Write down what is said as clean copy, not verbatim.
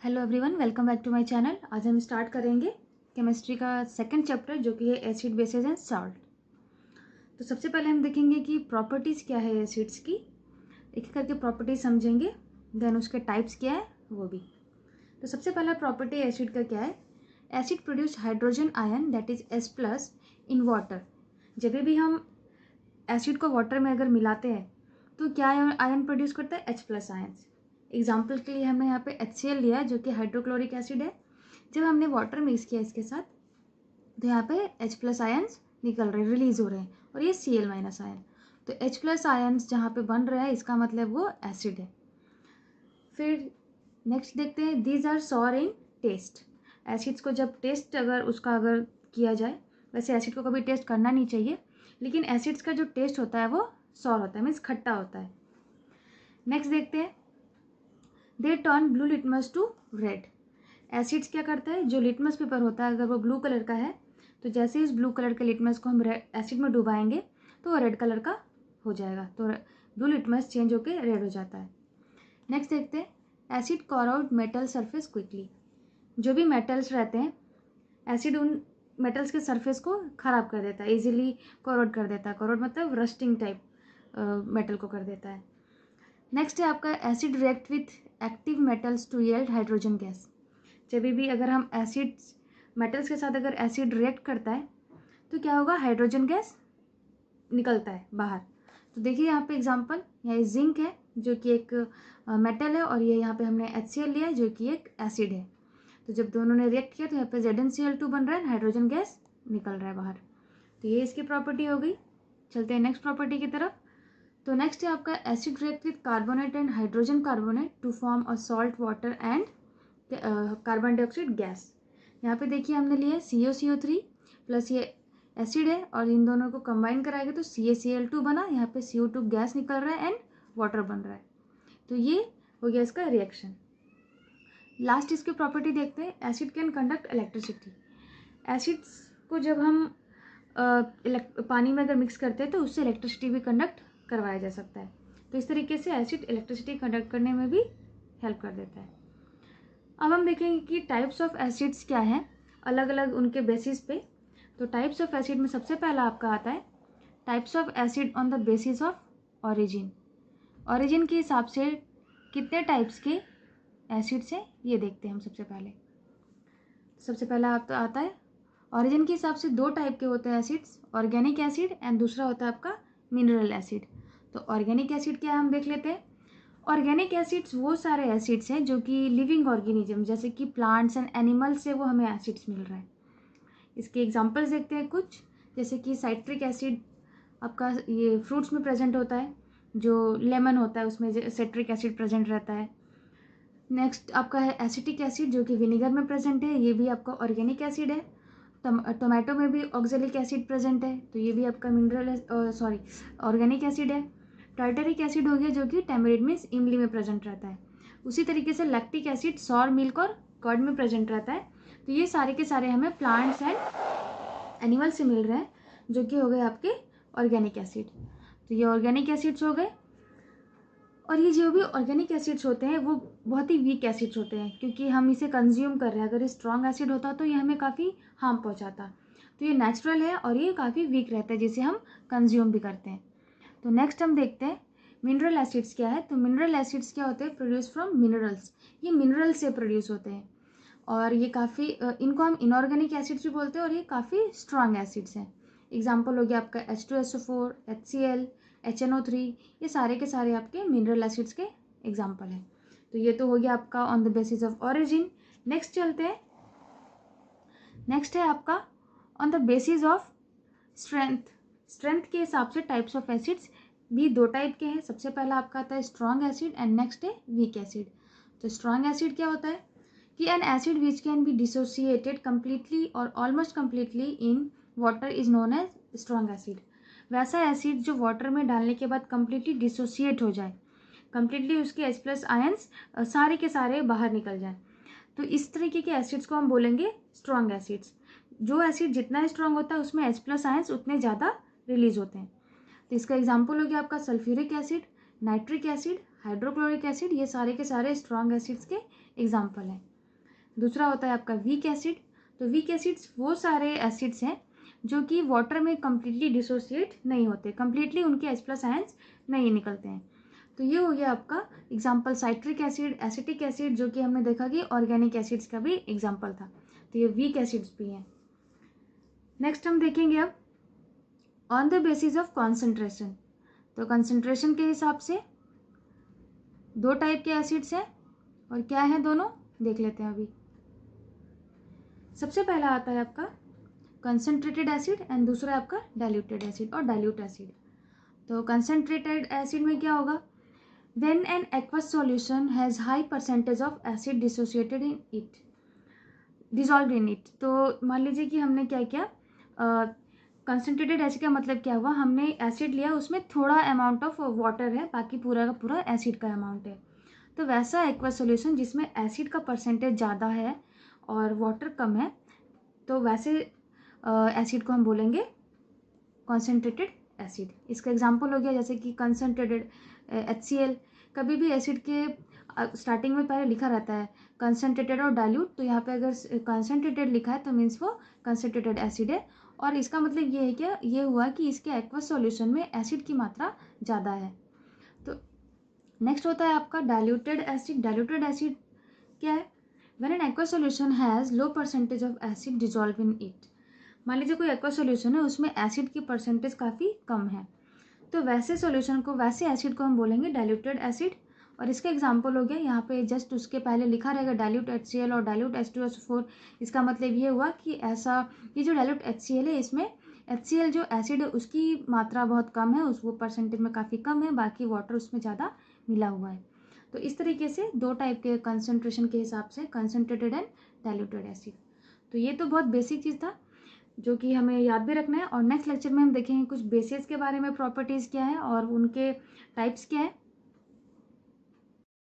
Hello everyone, welcome back to my channel. आज हम start करेंगे केमिस्ट्री का सेकंड चैप्टर जो कि है एसिड बेसिस एंड सॉल्ट। तो सबसे पहले हम देखेंगे कि प्रॉपर्टीज़ क्या है एसिड्स की, एक एक करके प्रॉपर्टीज समझेंगे, देन उसके टाइप्स क्या है वो भी। तो सबसे पहला प्रॉपर्टी एसिड का क्या है, acid produce hydrogen ion that is H+ in water. जब भी हम एसिड को वाटर में अगर मिलाते हैं तो क्या आयन प्रोड्यूस करता है, H+ आयन्स। एग्जाम्पल के लिए हमने यहाँ पे HCl लिया जो कि हाइड्रोक्लोरिक एसिड है। जब हमने वाटर मिक्स किया इसके साथ तो यहाँ पे H+ आयन्स निकल रहे हैं, रिलीज हो रहे हैं, और ये Cl- आयन। तो H+ आयन्स जहाँ पे बन रहा है इसका मतलब वो एसिड है। फिर नेक्स्ट देखते हैं, these are sour in taste. Acids को जब टेस्ट अगर किया जाए, वैसे एसिड को कभी टेस्ट करना नहीं चाहिए, लेकिन एसिड्स का जो टेस्ट होता है वो सॉर होता है, मीन्स खट्टा होता है। नेक्स्ट देखते हैं, they turn blue litmus to red. Acids क्या करता है, जो लिटमस पेपर होता है अगर वो ब्लू कलर का है तो जैसे इस ब्लू कलर के लिटमस को हम एसिड में डुबाएंगे तो वो रेड कलर का हो जाएगा, तो ब्लू लिटमस चेंज होकर रेड हो जाता है। नेक्स्ट देखते हैं, एसिड कॉरोड मेटल सरफेस क्विकली। जो भी मेटल्स रहते हैं, एसिड उन मेटल्स के सरफेस को ख़राब कर देता है, इजीली कॉरोड कर देता है। कॉरोड मतलब रस्टिंग टाइप मेटल को कर देता है। नेक्स्ट है आपका, acid react with active metals to yield hydrogen gas. जब भी अगर हम एसिड्स मेटल्स के साथ अगर एसिड रिएक्ट करता है तो क्या होगा, हाइड्रोजन गैस निकलता है बाहर। तो देखिए यहाँ पे एग्जांपल, यहाँ जिंक है जो कि एक मेटल है, और ये यहाँ पे हमने HCl लिया है जो कि एक एसिड है। तो जब दोनों ने रिएक्ट किया तो यहाँ पे ZnCl2 बन रहा है, हाइड्रोजन गैस निकल रहा है बाहर। तो ये इसकी प्रॉपर्टी हो गई। चलते हैं नेक्स्ट प्रॉपर्टी की तरफ। तो नेक्स्ट है आपका, acid react with carbonate and hydrogen carbonate to form a salt water and carbon dioxide gas. यहाँ पे देखिए हमने लिया COCO3 प्लस ये एसिड है, और इन दोनों को कंबाइन कराएंगे तो CaCl2 बना, यहाँ पे CO2 गैस निकल रहा है एंड वाटर बन रहा है। तो ये हो गया इसका रिएक्शन। लास्ट इसकी प्रॉपर्टी देखते हैं, acid can conduct electricity. Acids को जब हम पानी में अगर मिक्स करते हैं तो उससे इलेक्ट्रिसिटी भी कंडक्ट करवाया जा सकता है। तो इस तरीके से एसिड इलेक्ट्रिसिटी कंडक्ट करने में भी हेल्प कर देता है। अब हम देखेंगे कि टाइप्स ऑफ एसिड्स क्या हैं, अलग अलग उनके बेसिस पे। तो टाइप्स ऑफ एसिड में सबसे पहला आपका आता है, types of acid on the basis of origin. Origin के हिसाब से कितने टाइप्स के एसिड्स हैं ये देखते हैं हम। सबसे पहला आपका आता है, ऑरिजिन के हिसाब से दो टाइप के होते हैं एसिड्स, ऑर्गेनिक एसिड एंड दूसरा होता है आपका मिनरल एसिड। तो ऑर्गेनिक एसिड क्या है हम देख लेते हैं। ऑर्गेनिक एसिड्स वो सारे एसिड्स हैं जो कि लिविंग ऑर्गेनिज्म जैसे कि प्लांट्स एंड एनिमल्स से वो हमें एसिड्स मिल रहा है। इसके एग्जांपल्स देखते हैं कुछ, जैसे कि साइट्रिक एसिड आपका ये फ्रूट्स में प्रेजेंट होता है, जो लेमन होता है उसमें साइट्रिक एसिड प्रेजेंट रहता है। नेक्स्ट आपका है एसिटिक एसिड जो कि विनेगर में प्रेजेंट है, ये भी आपका ऑर्गेनिक एसिड है। टोमेटो में भी ऑक्जेलिक एसिड प्रेजेंट है, तो ये भी आपका ऑर्गेनिक एसिड है। टार्टरिक एसिड हो गया जो कि टैमरिंड मीन्स इमली में प्रेजेंट रहता है। उसी तरीके से लैक्टिक एसिड सॉर मिल्क और कर्ड में प्रेजेंट रहता है। तो ये सारे के सारे हमें प्लांट्स एंड एनिमल से मिल रहे हैं, जो कि हो गए आपके ऑर्गेनिक एसिड। तो ये ऑर्गेनिक एसिड्स हो गए। और ये जो भी ऑर्गेनिक एसिड्स होते हैं वो बहुत ही वीक एसिड्स होते हैं, क्योंकि हम इसे कंज्यूम कर रहे हैं। अगर ये स्ट्रॉन्ग एसिड होता तो ये हमें काफ़ी हार्म पहुंचाता। तो ये नेचुरल है और ये काफ़ी वीक रहता है, जिसे हम कंज्यूम भी करते हैं। तो नेक्स्ट हम देखते हैं मिनरल एसिड्स क्या है। तो मिनरल एसिड्स क्या होते हैं, प्रोड्यूस फ्रॉम मिनरल्स। ये मिनरल से प्रोड्यूस होते हैं, और ये काफ़ी इनको हम इनऑर्गेनिक एसिड्स भी बोलते हैं, और ये काफ़ी स्ट्रॉन्ग एसिड्स हैं। एग्जाम्पल हो गया आपका H2SO4, HCl, HNO3, ये सारे के सारे आपके मिनरल एसिड्स के एग्जाम्पल हैं। तो ये तो हो गया आपका on the basis of origin. Next चलते हैं, नेक्स्ट है आपका on the basis of strength. Strength के हिसाब से टाइप्स ऑफ एसिड्स भी दो टाइप के हैं। सबसे पहला आपका आता है स्ट्रॉन्ग एसिड एंड नेक्स्ट है वीक एसिड। तो स्ट्रॉन्ग एसिड क्या होता है कि an acid which can be dissociated completely और almost completely in water is known as strong acid. वैसा एसिड जो वाटर में डालने के बाद कम्प्लीटली डिसोसिएट हो जाए, कम्प्लीटली उसके H+ आयंस सारे के सारे बाहर निकल जाए, तो इस तरीके के एसिड्स को हम बोलेंगे स्ट्रॉन्ग एसिड्स। जो एसिड जितना स्ट्रॉन्ग होता है उसमें H+ आयंस उतने ज़्यादा रिलीज होते हैं। तो इसका एग्जाम्पल हो गया आपका sulphuric acid, nitric acid, hydrochloric acid, ये सारे के सारे स्ट्रॉन्ग एसिड्स के एग्जाम्पल हैं। दूसरा होता है आपका वीक एसिड। तो वीक एसिड्स वो सारे एसिड्स हैं जो कि वाटर में कम्प्लीटली डिसोसिएट नहीं होते, कम्प्लीटली उनके H+ आयंस नहीं निकलते हैं। तो ये हो गया आपका example citric acid, acetic acid, जो कि हमने देखा कि ऑर्गेनिक एसिड्स का भी एग्जाम्पल था। तो ये वीक एसिड्स भी हैं। नेक्स्ट हम देखेंगे अब on the basis of concentration. तो कंसंट्रेशन के हिसाब से दो टाइप के एसिड्स हैं, और क्या है दोनों देख लेते हैं अभी। सबसे पहला आता है आपका कंसंट्रेटेड एसिड एंड दूसरा है आपका डाइल्यूटेड एसिड और डाइल्यूट एसिड। तो कंसंट्रेटेड एसिड में क्या होगा, when an aqueous solution has high percentage of acid dissociated in it, dissolve in it. तो मान लीजिए कि हमने क्या किया, कंसंट्रेटेड एसिड का मतलब क्या हुआ, हमने एसिड लिया, उसमें थोड़ा अमाउंट ऑफ वाटर है, बाकी पूरा का पूरा एसिड का अमाउंट है। तो वैसा एक्वस सॉल्यूशन जिसमें एसिड का परसेंटेज ज़्यादा है और वाटर कम है, तो वैसे एसिड को हम बोलेंगे कॉन्सेंट्रेटेड एसिड। इसका एग्जांपल हो गया जैसे कि कंसंट्रेटेड HCl। कभी भी एसिड के स्टार्टिंग में पहले लिखा रहता है कंसंट्रेटेड और डाइल्यूट, तो यहाँ पे अगर कंसंट्रेटेड लिखा है तो मीन्स वो कंसंट्रेटेड एसिड है। और इसका मतलब ये है क्या, ये हुआ कि इसके एक्वस सॉल्यूशन में एसिड की मात्रा ज़्यादा है। तो नेक्स्ट होता है आपका डाइल्यूटेड एसिड। डाइल्यूटेड एसिड क्या है, when an aqueous solution has low percentage of acid dissolve in it. मान लीजिए कोई एक्वा सॉल्यूशन है, उसमें एसिड की परसेंटेज काफ़ी कम है, तो वैसे सॉल्यूशन को, वैसे एसिड को हम बोलेंगे डाइल्यूटेड एसिड। और इसका एग्जांपल हो गया यहाँ पे, जस्ट उसके पहले लिखा रहेगा डाइल्यूट HCl और डाइल्यूट H2SO4। इसका मतलब ये हुआ कि ऐसा, ये जो डाइल्यूट HCl है, इसमें HCl जो एसिड है उसकी मात्रा बहुत कम है, उस वो परसेंटेज में काफ़ी कम है, बाकी वाटर उसमें ज़्यादा मिला हुआ है। तो इस तरीके से दो टाइप के कंसंट्रेशन के हिसाब से कंसंट्रेटेड एंड डाइल्यूटेड एसिड। तो ये तो बहुत बेसिक चीज़ था जो कि हमें याद भी रखना है। और नेक्स्ट लेक्चर में हम देखेंगे कुछ बेसिस के बारे में, प्रॉपर्टीज़ क्या है और उनके टाइप्स क्या है।